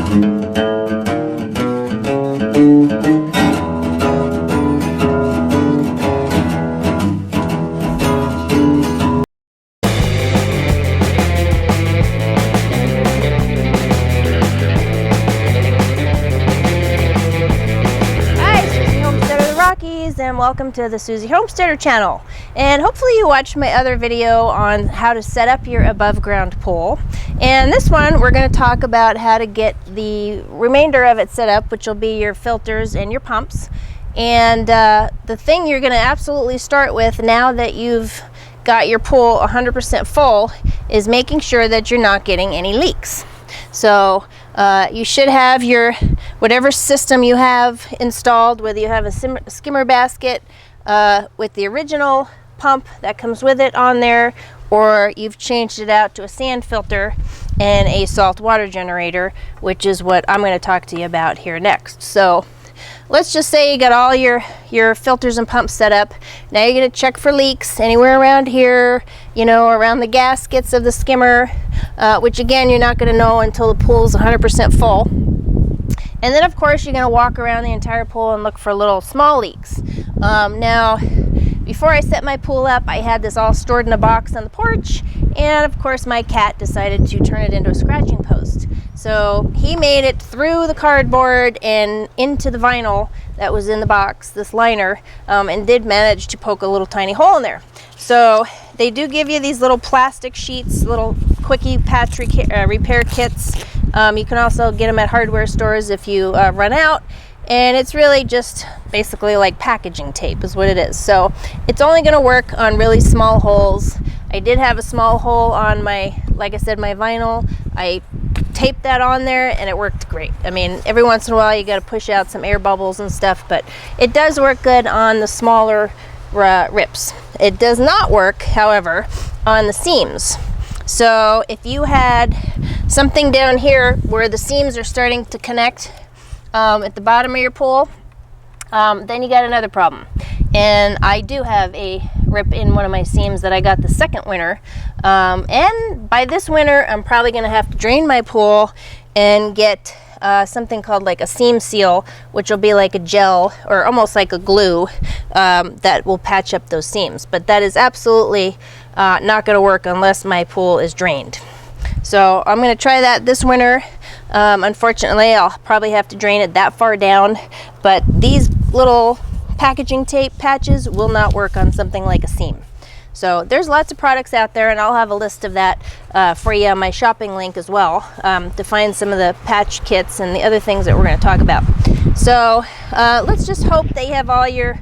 And welcome to the Susie Homesteader channel. And hopefully you watched my other video on how to set up your above ground pool. And this one we're going to talk about how to get the remainder of it set up, which will be your filters and your pumps. And the thing you're going to absolutely start with now that you've got your pool 100% full is making sure that you're not getting any leaks. So you should have your whatever system you have installed, whether you have a skimmer basket with the original pump that comes with it on there, or you've changed it out to a sand filter and a salt water generator, which is what I'm going to talk to you about here next. So let's just say you got all your filters and pumps set up. Now you're going to check for leaks anywhere around here, you know, around the gaskets of the skimmer, which again, you're not going to know until the pool's 100% full. And then of course you're going to walk around the entire pool and look for little small leaks. Now, before I set my pool up, I had this all stored in a box on the porch, and of course my cat decided to turn it into a scratching post. So he made it through the cardboard and into the vinyl that was in the box, this liner, and did manage to poke a little tiny hole in there. So they do give you these little plastic sheets, little quickie patch repair kits. You can also get them at hardware stores if you run out. And it's really just basically like packaging tape is what it is. So it's only going to work on really small holes. I did have a small hole on my, like I said, my vinyl. I taped that on there and it worked great. I mean, every once in a while you got to push out some air bubbles and stuff, but it does work good on the smaller rips. It does not work, however, on the seams. So if you had something down here where the seams are starting to connect at the bottom of your pool, then you got another problem. And I do have a rip in one of my seams that I got the second winter. And by this winter, I'm probably going to have to drain my pool and get something called like a seam seal, which will be like a gel or almost like a glue that will patch up those seams. But that is absolutely not going to work unless my pool is drained. So I'm going to try that this winter. Unfortunately, I'll probably have to drain it that far down, but these little packaging tape patches will not work on something like a seam. So there's lots of products out there, and I'll have a list of that for you on my shopping link as well, to find some of the patch kits and the other things that we're going to talk about. So let's just hope they have all your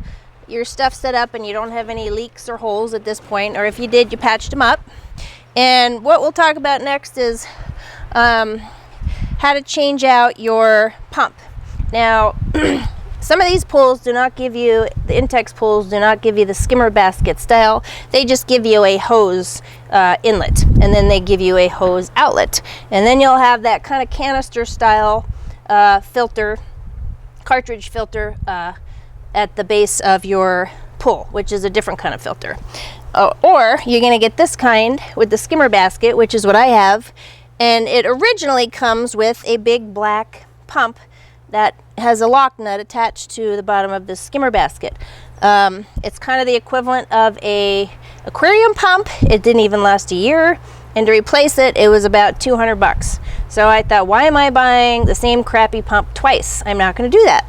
stuff set up and you don't have any leaks or holes at this point, or if you did, you patched them up. And what we'll talk about next is how to change out your pump. Now, some of these pools do not give you, the Intex pools do not give you the skimmer basket style. They just give you a hose inlet, and then they give you a hose outlet. And then you'll have that kind of canister style filter, cartridge filter at the base of your pool, which is a different kind of filter. Or you're going to get this kind with the skimmer basket, which is what I have. And it originally comes with a big black pump that has a lock nut attached to the bottom of the skimmer basket. It's kind of the equivalent of a aquarium pump. It didn't even last a year, and to replace it, it was about 200 bucks. So I thought, why am I buying the same crappy pump twice? I'm not going to do that.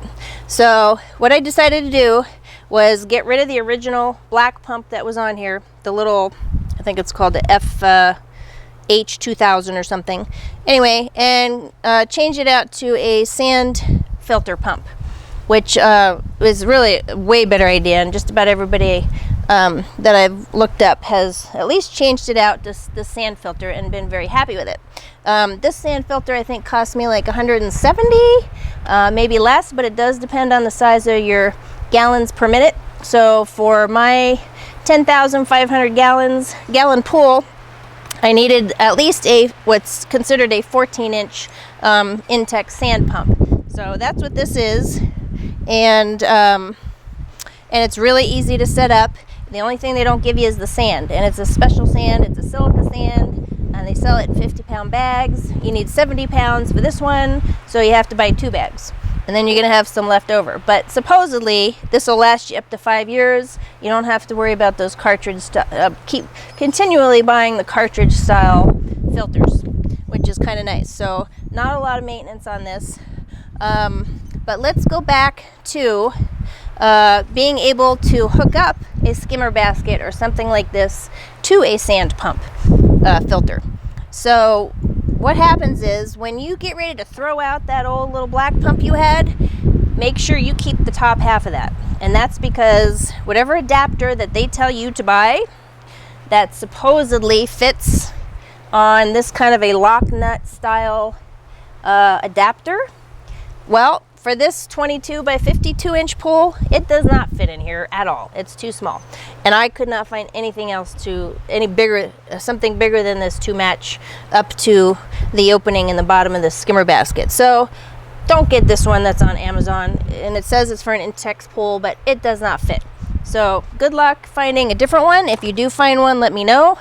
So what I decided to do was get rid of the original black pump that was on here, the little, I think it's called the H2000 or something. Anyway, and change it out to a sand filter pump, which is really a way better idea, and just about everybody that I've looked up has at least changed it out to the sand filter and been very happy with it. This sand filter I think cost me like 170, maybe less, but it does depend on the size of your gallons per minute. So for my 10,500 gallon pool, I needed at least a what's considered a 14-inch Intex sand pump. So that's what this is, and it's really easy to set up. The only thing they don't give you is the sand, and it's a special sand. It's a silica sand, and They sell it in 50-pound bags. You need 70 pounds for this one, so you have to buy 2 bags. And then you're gonna have some left over. But supposedly, this will last you up to 5 years. You don't have to worry about those cartridge, keep continually buying the cartridge style filters, which is kind of nice. So not a lot of maintenance on this. But let's go back to being able to hook up a skimmer basket or something like this to a sand pump filter. So what happens is when you get ready to throw out that old little black pump you had, make sure you keep the top half of that. And that's because whatever adapter that they tell you to buy that supposedly fits on this kind of a lock nut style adapter, well, for this 22 by 52 inch pool, it does not fit in here at all. It's too small. And I could not find anything else something bigger than this to match up to the opening in the bottom of the skimmer basket. So don't get this one that's on Amazon. And it says it's for an Intex pool, but it does not fit. So good luck finding a different one. If you do find one, let me know.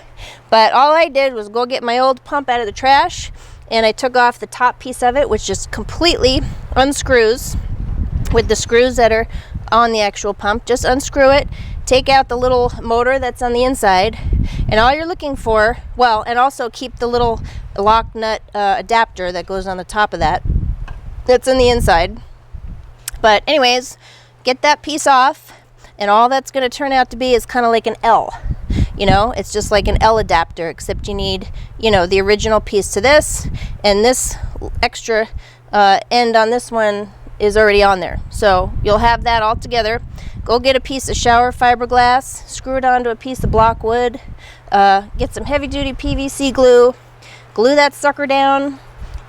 But all I did was go get my old pump out of the trash, and I took off the top piece of it, which just completely unscrews with the screws that are on the actual pump. Just unscrew it, take out the little motor that's on the inside, and all you're looking for, well, and also keep the little lock nut adapter that goes on the top of that, that's in the inside. But anyways, get that piece off, and all that's going to turn out to be is kind of like an L. You know, it's just like an L adapter, except you need, you know, the original piece to this, and this extra end on this one is already on there. So you'll have that all together. Go get a piece of shower fiberglass, screw it onto a piece of block wood, get some heavy duty PVC glue that sucker down,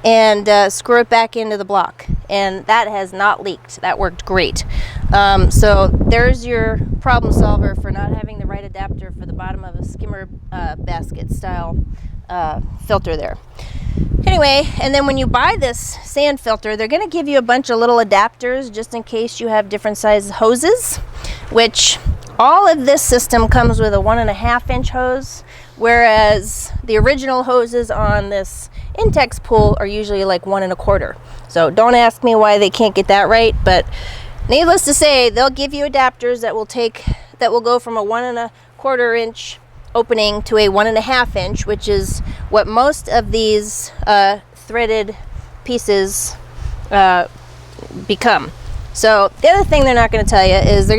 and screw it back into the block. And that has not leaked. That worked great. So there's your problem solver for not having the right adapter for the bottom of a skimmer basket style filter there. Anyway, and then when you buy this sand filter, they're going to give you a bunch of little adapters just in case you have different size hoses, which all of this system comes with a 1.5 inch hose, whereas the original hoses on this Intex pool are usually like 1.25. So don't ask me why they can't get that right, but needless to say, they'll give you adapters that will go from a 1.25 inch opening to a 1.5 inch, which is what most of these threaded pieces become. So the other thing they're not going to tell you is they're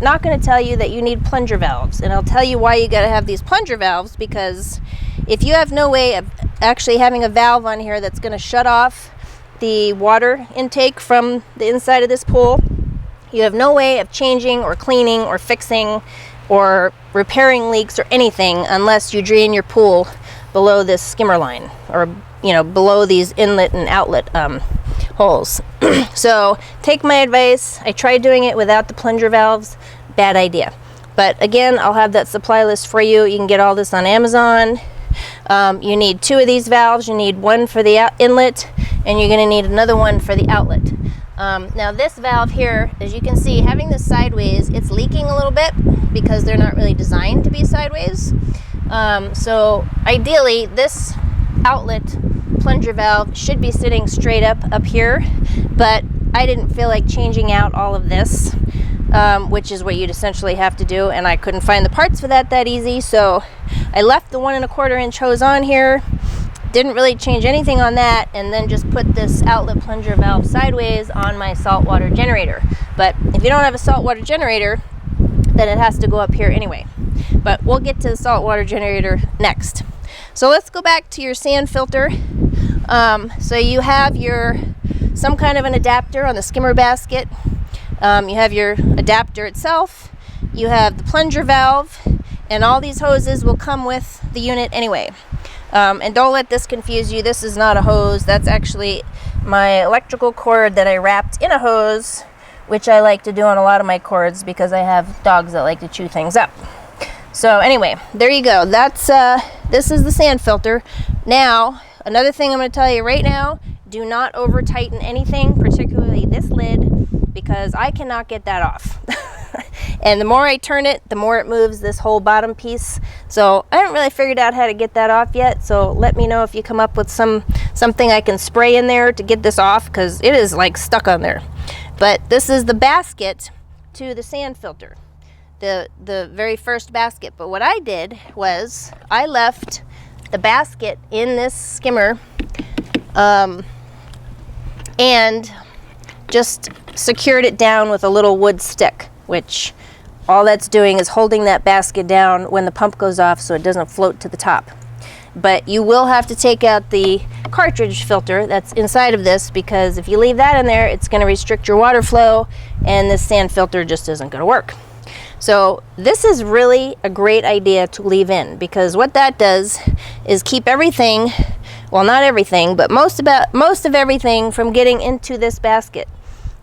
not going to tell you that you need plunger valves. And I'll tell you why you got to have these plunger valves, because if you have no way of actually having a valve on here that's going to shut off the water intake from the inside of this pool, you have no way of changing or cleaning or fixing or repairing leaks or anything unless you drain your pool below this skimmer line, or below these inlet and outlet holes. So take my advice. I tried doing it without the plunger valves. Bad idea. But again, I'll have that supply list for you. You can get all this on Amazon. You need 2 of these valves. You need one for the inlet, and you're going to need another one for the outlet. Now this valve here, as you can see, having this sideways, it's leaking a little bit because they're not really designed to be sideways. So ideally, this outlet plunger valve should be sitting straight up here, but I didn't feel like changing out all of this, which is what you'd essentially have to do, and I couldn't find the parts for that easy, so I left the 1.25 inch hose on here, didn't really change anything on that, and then just put this outlet plunger valve sideways on my saltwater generator. But if you don't have a saltwater generator, then it has to go up here anyway. But we'll get to the saltwater generator next. So let's go back to your sand filter. So you have some kind of an adapter on the skimmer basket. You have your adapter itself, you have the plunger valve, and all these hoses will come with the unit anyway. And don't let this confuse you. This is not a hose. That's actually my electrical cord that I wrapped in a hose, which I like to do on a lot of my cords because I have dogs that like to chew things up. So anyway, there you go. That's this is the sand filter. Now, another thing I'm going to tell you right now, do not over tighten anything, particularly this lid, because I cannot get that off. And the more I turn it, the more it moves this whole bottom piece. So I haven't really figured out how to get that off yet. So let me know if you come up with something I can spray in there to get this off, because it is like stuck on there. But this is the basket to the sand filter, the very first basket. But what I did was I left the basket in this skimmer and just secured it down with a little wood stick, which all that's doing is holding that basket down when the pump goes off so it doesn't float to the top. But you will have to take out the cartridge filter that's inside of this, because if you leave that in there, it's going to restrict your water flow and this sand filter just isn't going to work. So this is really a great idea to leave in, because what that does is keep everything, well, not everything, but most of everything from getting into this basket.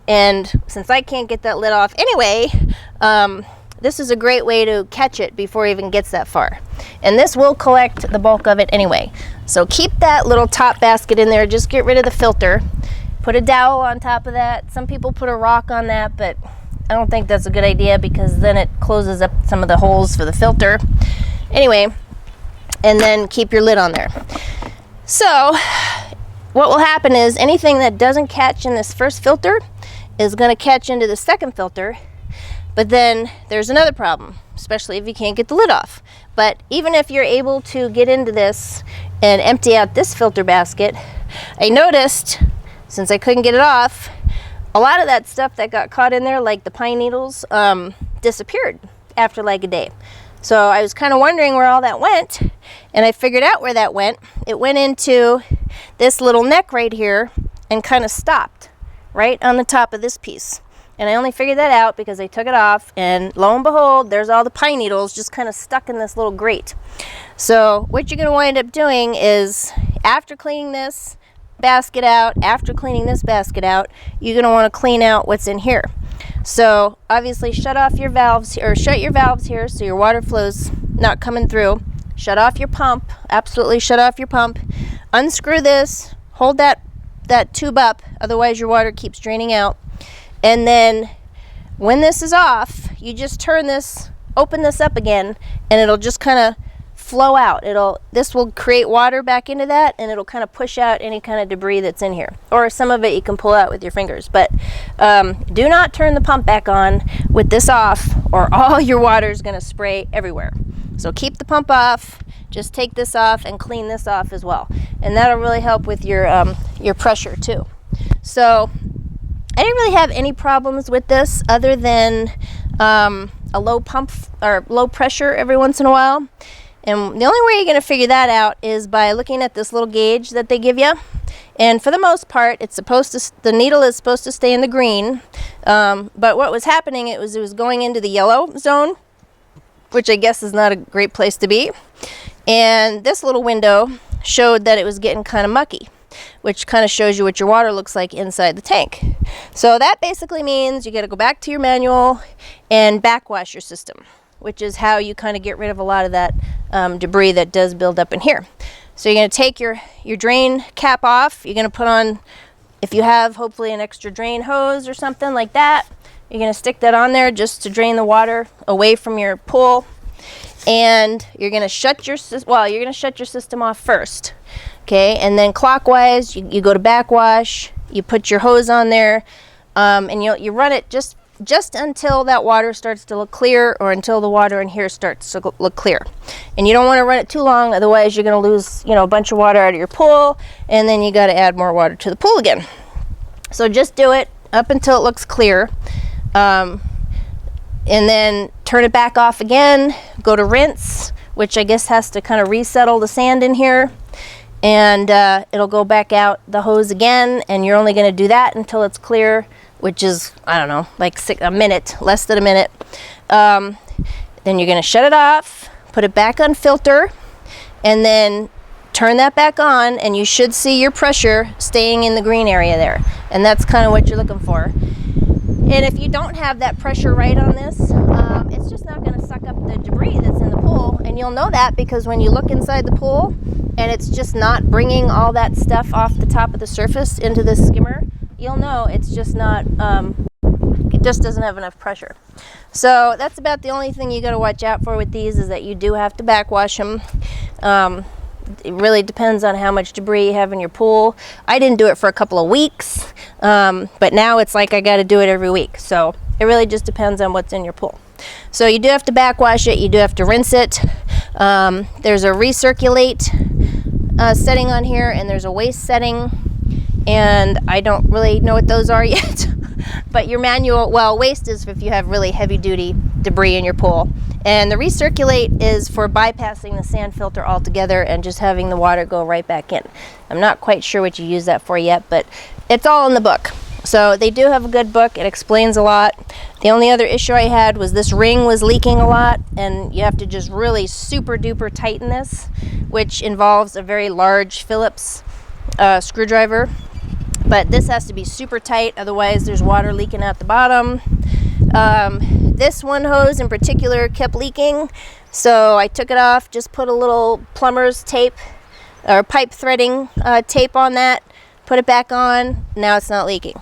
And since I can't get that lid off anyway, this is a great way to catch it before it even gets that far. And this will collect the bulk of it anyway. So keep that little top basket in there. Just get rid of the filter. Put a dowel on top of that. Some people put a rock on that, but I don't think that's a good idea, because then it closes up some of the holes for the filter. Anyway, and then keep your lid on there. So what will happen is anything that doesn't catch in this first filter is going to catch into the second filter. But then there's another problem, especially if you can't get the lid off. But even if you're able to get into this and empty out this filter basket, I noticed, since I couldn't get it off, a lot of that stuff that got caught in there, like the pine needles, disappeared after like a day. So I was kind of wondering where all that went, and I figured out where that went. It went into this little neck right here and kind of stopped right on the top of this piece. And I only figured that out because I took it off, and lo and behold, there's all the pine needles just kind of stuck in this little grate. So what you're going to wind up doing is, after cleaning this basket out, after cleaning this basket out, you're going to want to clean out what's in here. So obviously shut off your valves, or shut your valves here so your water flow's not coming through. Shut off your pump, absolutely shut off your pump. Unscrew this, hold that tube up, otherwise your water keeps draining out. And then when this is off, you just turn this, open this up again, and it'll just kind of flow out. This will create water back into that, and it'll kind of push out any kind of debris that's in here. Or some of it you can pull out with your fingers. But do not turn the pump back on with this off, or all your water is going to spray everywhere. So keep the pump off, just take this off and clean this off as well. And that'll really help with your pressure too. So I didn't really have any problems with this other than a low pump or low pressure every once in a while. And the only way you're going to figure that out is by looking at this little gauge that they give you. And for the most part, the needle is supposed to stay in the green. But what was happening, it was going into the yellow zone, which I guess is not a great place to be. And this little window showed that it was getting kind of mucky, which kind of shows you what your water looks like inside the tank. So that basically means you got to go back to your manual and backwash your system, which is how you kind of get rid of a lot of that debris that does build up in here. So you're going to take your drain cap off. You're going to put on, if you have hopefully an extra drain hose or something like that, you're going to stick that on there just to drain the water away from your pool. And you're going to shut your system off first. Okay, and then clockwise, you go to backwash, you put your hose on there, and you run it just until that water starts to look clear, or until the water in here starts to look clear. And you don't want to run it too long, otherwise you're going to lose, a bunch of water out of your pool, and then you got to add more water to the pool again. So just do it up until it looks clear, and then turn it back off again, go to rinse, which I guess has to kind of resettle the sand in here. And it'll go back out the hose again, and you're only going to do that until it's clear, which is, I don't know, like a minute, less than a minute. Then you're going to shut it off, put it back on filter, and then turn that back on, and you should see your pressure staying in the green area there. And that's kind of what you're looking for. And if you don't have that pressure right on this, it's just not going to suck up the debris that's in the pool. And you'll know that because when you look inside the pool and it's just not bringing all that stuff off the top of the surface into the skimmer, you'll know it's just not just doesn't have enough pressure. So that's about the only thing you got to watch out for with these, is that you do have to backwash them. It really depends on how much debris you have in your pool. I didn't do it for a couple of weeks, but now it's like I got to do it every week. So it really just depends on what's in your pool. So you do have to backwash it. You do have to rinse it. There's a recirculate setting on here, and there's a waste setting, and I don't really know what those are yet. But your manual, well, waste is if you have really heavy duty debris in your pool, and the recirculate is for bypassing the sand filter altogether and just having the water go right back in. I'm not quite sure what you use that for yet, but it's all in the book. So they do have a good book. It explains a lot. The only other issue I had was this ring was leaking a lot, and you have to just really super duper tighten this, which involves a very large Phillips screwdriver. But this has to be super tight, otherwise there's water leaking out the bottom. This one hose in particular kept leaking, so I took it off, just put a little plumber's tape or pipe threading tape on that, put it back on. Now it's not leaking.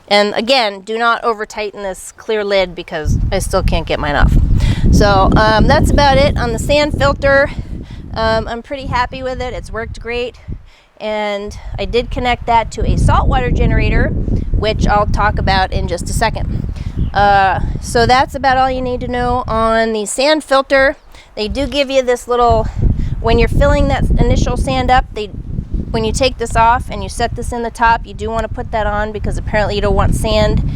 And again, do not over tighten this clear lid, because I still can't get mine off. So that's about it on the sand filter. I'm pretty happy with it. It's worked great. And I did connect that to a saltwater generator, which I'll talk about in just a second. So that's about all you need to know on the sand filter. They do give you this little, when you're filling that initial sand up, when you take this off and you set this in the top, you do want to put that on, because apparently you don't want sand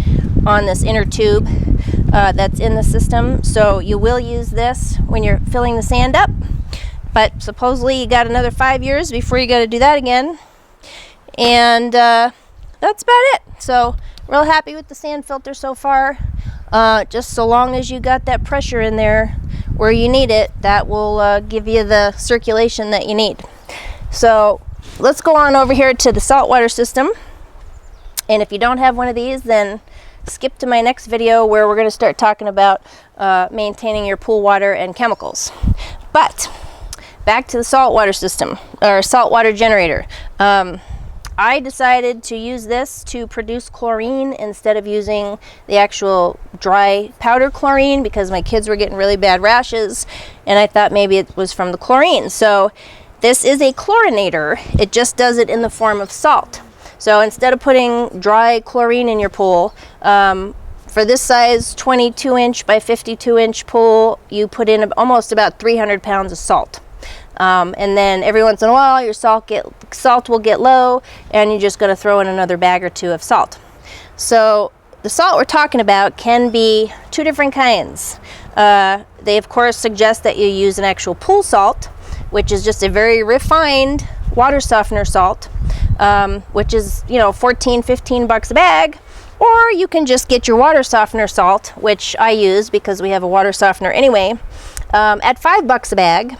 on this inner tube that's in the system. So you will use this when you're filling the sand up. But supposedly you got another 5 years before you got to do that again. And that's about it. So real happy with the sand filter so far. Just so long as you got that pressure in there where you need it, that will give you the circulation that you need. So let's go on over here to the saltwater system. And if you don't have one of these, then skip to my next video, where we're going to start talking about maintaining your pool water and chemicals. But back to the saltwater system, or saltwater generator. I decided to use this to produce chlorine instead of using the actual dry powder chlorine, because my kids were getting really bad rashes, and I thought maybe it was from the chlorine. So this is a chlorinator. It just does it in the form of salt. So instead of putting dry chlorine in your pool, for this size 22-inch by 52-inch pool, you put in almost about 300 pounds of salt. And then every once in a while your salt will get low, and you're just going to throw in another bag or two of salt. So the salt we're talking about can be two different kinds. They of course suggest that you use an actual pool salt, which is just a very refined water softener salt, which is, you know, 14-15 bucks a bag. Or you can just get your water softener salt, which I use because we have a water softener anyway, at 5 bucks a bag,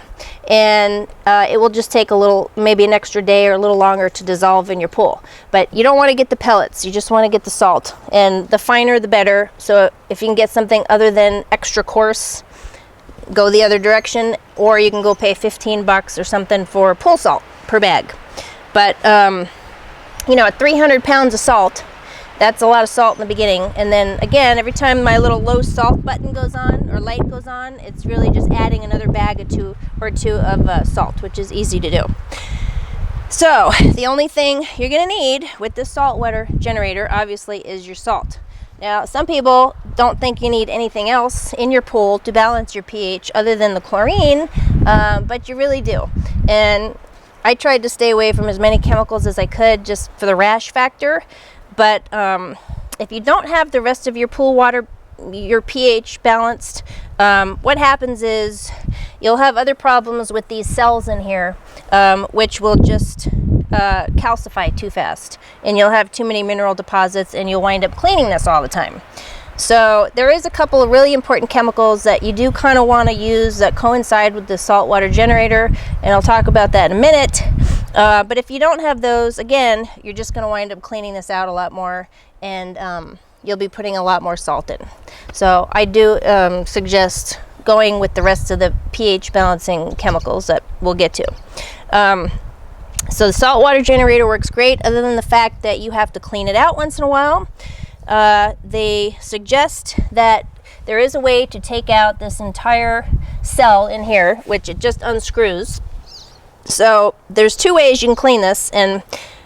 and it will just take a little, maybe an extra day or a little longer to dissolve in your pool. But you don't want to get the pellets, you just want to get the salt, and the finer the better. So if you can get something other than extra coarse, go the other direction, or you can go pay 15 bucks or something for pool salt per bag. But you know, at 300 pounds of salt, that's a lot of salt in the beginning. And then again, every time my little low salt button goes on, or light goes on, it's really just adding another bag or two of salt, which is easy to do. So the only thing you're going to need with this saltwater generator, obviously, is your salt. Now, some people don't think you need anything else in your pool to balance your pH other than the chlorine, but you really do. And I tried to stay away from as many chemicals as I could, just for the rash factor. But if you don't have the rest of your pool water, your pH balanced, what happens is you'll have other problems with these cells in here, which will just calcify too fast, and you'll have too many mineral deposits, and you'll wind up cleaning this all the time. So there is a couple of really important chemicals that you do kind of want to use that coincide with the saltwater generator, and I'll talk about that in a minute. But if you don't have those, again, you're just going to wind up cleaning this out a lot more, and you'll be putting a lot more salt in. So I do suggest going with the rest of the pH balancing chemicals that we'll get to. So the saltwater generator works great, other than the fact that you have to clean it out once in a while. they suggest that there is a way to take out this entire cell in here, which it just unscrews. So there's two ways you can clean this, and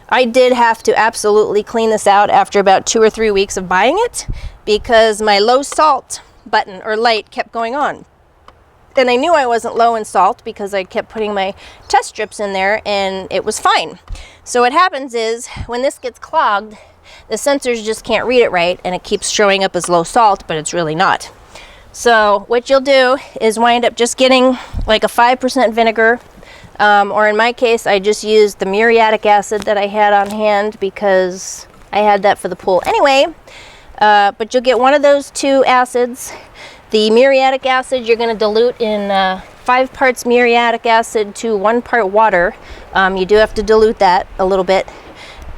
I did have to absolutely clean this out after about 2 or 3 weeks of buying it, because my low salt button or light kept going on. And I knew I wasn't low in salt because I kept putting my test strips in there and it was fine. So what happens is when this gets clogged, the sensors just can't read it right and it keeps showing up as low salt, but it's really not. So what you'll do is wind up just getting like a 5% vinegar, or in my case, I just used the muriatic acid that I had on hand because I had that for the pool anyway. But you'll get one of those two acids. The muriatic acid you're going to dilute in 5 parts muriatic acid to 1 part water. You do have to dilute that a little bit.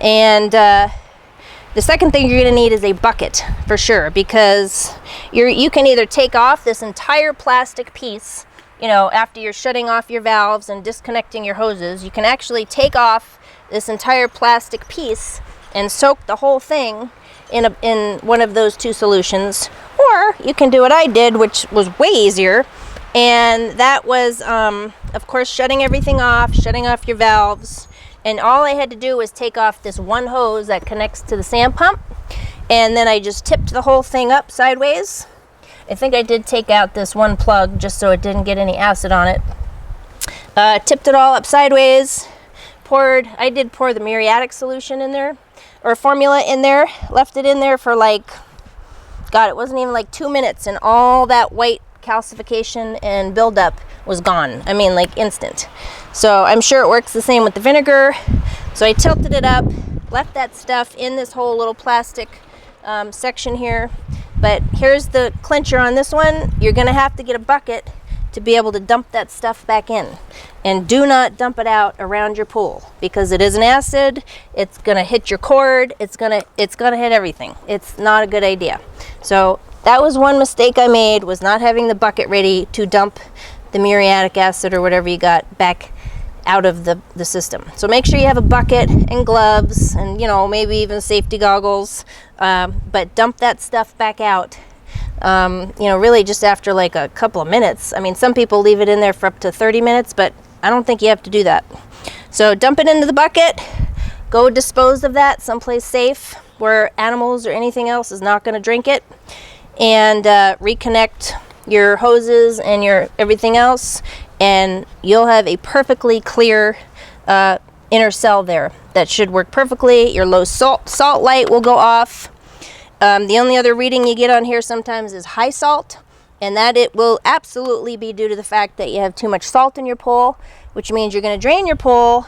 And the second thing you're going to need is a bucket for sure, because you can either take off this entire plastic piece, you know, after you're shutting off your valves and disconnecting your hoses. You can actually take off this entire plastic piece and soak the whole thing in one of those two solutions, or you can do what I did, which was way easier, and that was of course shutting everything off, shutting off your valves, and all I had to do was take off this one hose that connects to the sand pump, and then I just tipped the whole thing up sideways. I think I did take out this one plug just so it didn't get any acid on it. Tipped it all up sideways, I did pour the muriatic solution in there, or formula in there, left it in there for like, God, it wasn't even like 2 minutes, and all that white calcification and buildup was gone. I mean, like instant. So I'm sure it works the same with the vinegar. So I tilted it up, left that stuff in this whole little plastic section here. But here's the clincher on this one. You're gonna have to get a bucket to be able to dump that stuff back in. And do not dump it out around your pool, because it is an acid. It's gonna hit your cord. It's gonna hit everything. It's not a good idea. So that was one mistake I made, was not having the bucket ready to dump the muriatic acid or whatever you got back out of the system. So make sure you have a bucket and gloves and, you know, maybe even safety goggles, but dump that stuff back out, you know, really just after like a couple of minutes. I mean, some people leave it in there for up to 30 minutes, but I don't think you have to do that. So dump it into the bucket, go dispose of that someplace safe where animals or anything else is not going to drink it, and reconnect your hoses and your everything else, and you'll have a perfectly clear inner cell there that should work perfectly. Your low salt light will go off. The only other reading you get on here sometimes is high salt, and that it will absolutely be due to the fact that you have too much salt in your pool, which means you're going to drain your pool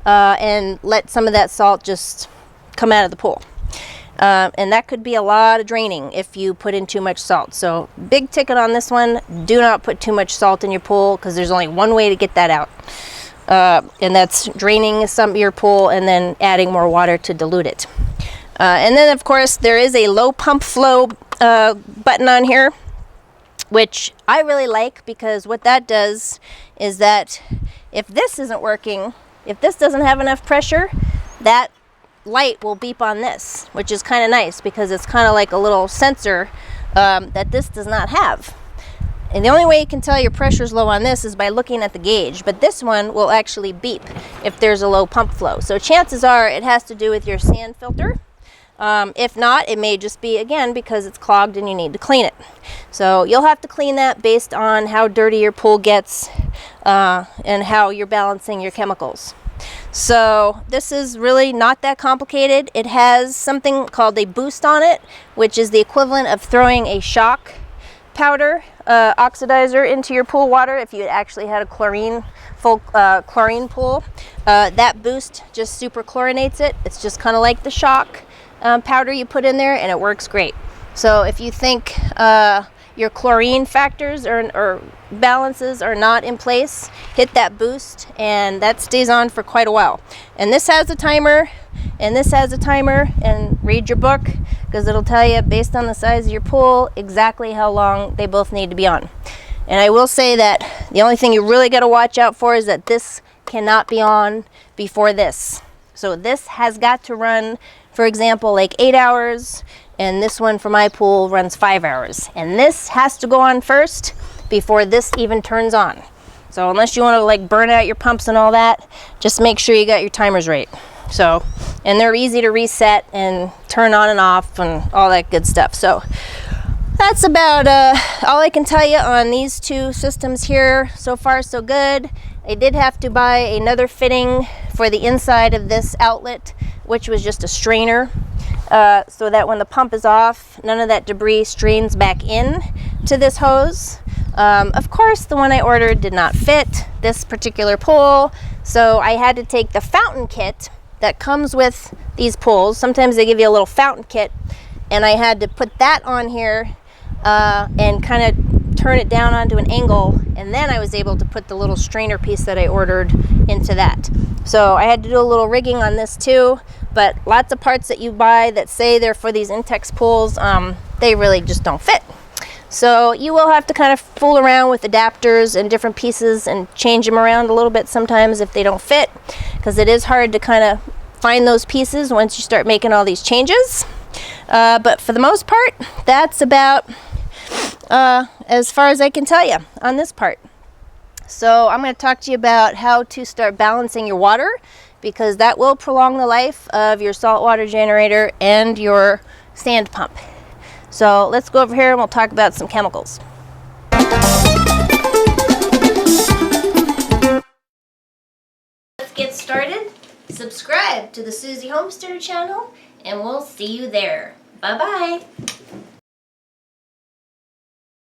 and let some of that salt just come out of the pool. And that could be a lot of draining if you put in too much salt. So big ticket on this one, do not put too much salt in your pool, because there's only one way to get that out. And that's draining some of your pool and then adding more water to dilute it. And then of course there is a low pump flow button on here, which I really like, because what that does is that if this isn't working, if this doesn't have enough pressure, that light will beep on this, which is kind of nice, because it's kind of like a little sensor that this does not have. And the only way you can tell your pressure is low on this is by looking at the gauge, but this one will actually beep if there's a low pump flow. So chances are it has to do with your sand filter. If not, it may just be, again, because it's clogged and you need to clean it. So you'll have to clean that based on how dirty your pool gets and how you're balancing your chemicals. So this is really not that complicated. It has something called a boost on it, which is the equivalent of throwing a shock powder oxidizer into your pool water if you actually had a full chlorine pool. That boost just super chlorinates it. It's just kind of like the shock powder you put in there, and it works great. So if you think your chlorine factors or balances are not in place, hit that boost, and that stays on for quite a while. And this has a timer, and this has a timer, and read your book, because it'll tell you based on the size of your pool exactly how long they both need to be on. And I will say that the only thing you really got to watch out for is that this cannot be on before this. So this has got to run for example, like 8 hours, and this one for my pool runs 5 hours. And this has to go on first before this even turns on. So unless you want to like burn out your pumps and all that, just make sure you got your timers right. So, and they're easy to reset and turn on and off and all that good stuff. So that's about all I can tell you on these two systems here. So far so good. I did have to buy another fitting for the inside of this outlet, which was just a strainer, so that when the pump is off, none of that debris strains back in to this hose. Of course, the one I ordered did not fit this particular pool, so I had to take the fountain kit that comes with these pools. Sometimes they give you a little fountain kit, and I had to put that on here and kind of turn it down onto an angle, and then I was able to put the little strainer piece that I ordered into that. So I had to do a little rigging on this too, but lots of parts that you buy that say they're for these Intex pools, they really just don't fit. So you will have to kind of fool around with adapters and different pieces and change them around a little bit sometimes if they don't fit, because it is hard to kind of find those pieces once you start making all these changes. But for the most part, that's about as far as I can tell you on this part. So I'm going to talk to you about how to start balancing your water, because that will prolong the life of your saltwater generator and your sand pump. So let's go over here and we'll talk about some chemicals. Let's get started. Subscribe to the Susie Homesteader channel and we'll see you there. Bye-bye.